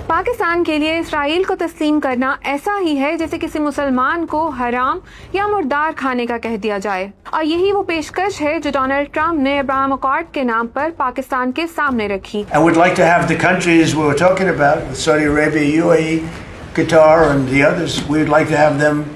پاکستان کے لیے اسرائیل کو تسلیم کرنا ایسا ہی ہے جیسے کسی مسلمان کو حرام یا مردار کھانے کا کہہ دیا جائے، اور یہی وہ پیشکش ہے جو ڈونلڈ ٹرمپ نے ابراہم اکارڈ کے نام پر پاکستان کے سامنے رکھی۔ And we'd like to have the countries we were talking about, Saudi Arabia, UAE, Qatar and the others, we'd like to have them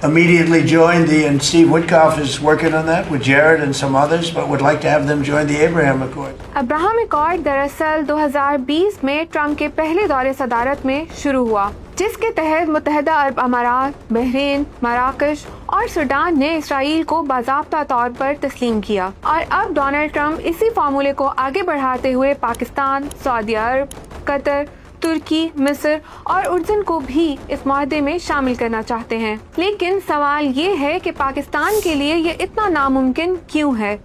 immediately join and Steve Witkoff is working on that with Jared and some others, but would like to have them join the Abraham Accord. Abraham accord دراصل 2020 میں Trump کے پہلے دور صدارت میں شروع ہوا، جس کے تحت متحدہ عرب امارات، بحرین، مراکش اور سوڈان نے اسرائیل کو باضابطہ طور پر تسلیم کیا، اور اب ڈونلڈ ٹرمپ اسی فارمولے کو آگے بڑھاتے ہوئے پاکستان، سعودی عرب، قطر، ترکی، مصر اور اردن کو بھی اس معاہدے میں شامل کرنا چاہتے ہیں۔ لیکن سوال یہ ہے کہ پاکستان کے لیے یہ اتنا ناممکن کیوں ہے؟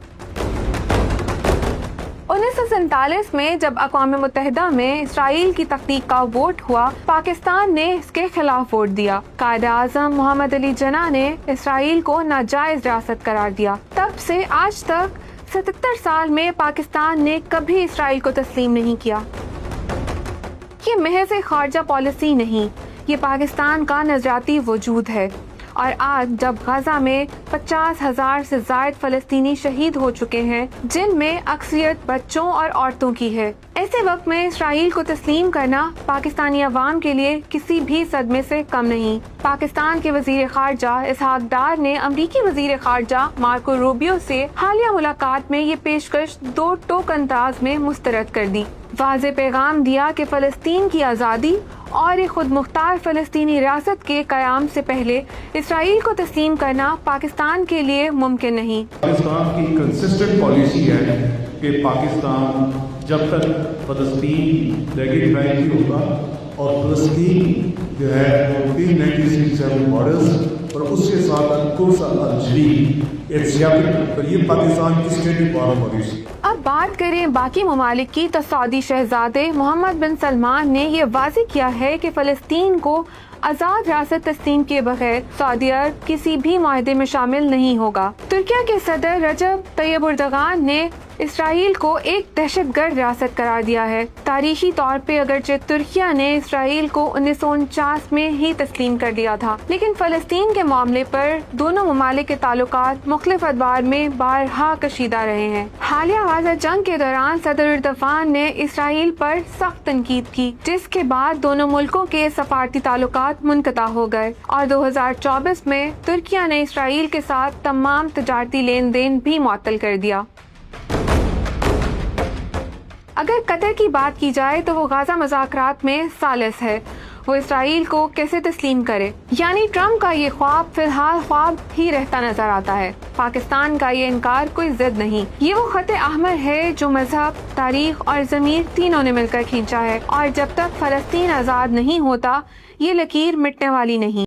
1947 میں جب اقوام متحدہ میں اسرائیل کی تخلیق کا ووٹ ہوا، پاکستان نے اس کے خلاف ووٹ دیا۔ قائد اعظم محمد علی جناح نے اسرائیل کو ناجائز ریاست قرار دیا۔ تب سے آج تک 77 سال میں پاکستان نے کبھی اسرائیل کو تسلیم نہیں کیا۔ یہ محض خارجہ پالیسی نہیں، یہ پاکستان کا نظریاتی وجود ہے، اور آج جب غزہ میں 50,000 سے زائد فلسطینی شہید ہو چکے ہیں، جن میں اکثریت بچوں اور عورتوں کی ہے، ایسے وقت میں اسرائیل کو تسلیم کرنا پاکستانی عوام کے لیے کسی بھی صدمے سے کم نہیں۔ پاکستان کے وزیر خارجہ اسحاق ڈار نے امریکی وزیر خارجہ مارکو روبیو سے حالیہ ملاقات میں یہ پیشکش دو ٹوک انداز میں مسترد کر دی۔ واضح پیغام دیا کہ فلسطین کی آزادی اور ایک خود مختار فلسطینی ریاست کے قیام سے پہلے اسرائیل کو تسلیم کرنا پاکستان کے لیے ممکن نہیں۔ پاکستان کی کنسسٹنٹ پالیسی ہے کہ پاکستان جب تک فلسطین لیگٹ نہیں ہوگا اور فلسطین جو ہے 1967 بارڈرز اور اس کے ساتھ القدس الجدید تو یہ پاکستان کی اسٹیٹک پالیسی۔ اب بات کریں باقی ممالک کی تو سعودی شہزادے محمد بن سلمان نے یہ واضح کیا ہے کہ فلسطین کو آزاد ریاست تسلیم کیے بغیر سعودی عرب کسی بھی معاہدے میں شامل نہیں ہوگا۔ ترکیہ کے صدر رجب طیب اردوغان نے اسرائیل کو ایک دہشت گرد ریاست قرار دیا ہے۔ تاریخی طور پہ اگرچہ ترکیہ نے اسرائیل کو 1949 میں ہی تسلیم کر دیا تھا، لیکن فلسطین کے معاملے پر دونوں ممالک کے تعلقات مختلف ادوار میں بارہا کشیدہ رہے ہیں۔ حالیہ غزہ جنگ کے دوران صدر ایردوان نے اسرائیل پر سخت تنقید کی، جس کے بعد دونوں ملکوں کے سفارتی تعلقات منقطع ہو گئے، اور 2024 میں ترکیہ نے اسرائیل کے ساتھ تمام تجارتی لین دین بھی معطل کر دیا۔ اگر قطر کی بات کی جائے تو وہ غزہ مذاکرات میں ثالث ہے، وہ اسرائیل کو کیسے تسلیم کرے؟ یعنی ٹرمپ کا یہ خواب فی الحال خواب ہی رہتا نظر آتا ہے۔ پاکستان کا یہ انکار کوئی ضد نہیں، یہ وہ خط احمر ہے جو مذہب، تاریخ اور ضمیر تینوں نے مل کر کھینچا ہے، اور جب تک فلسطین آزاد نہیں ہوتا یہ لکیر مٹنے والی نہیں۔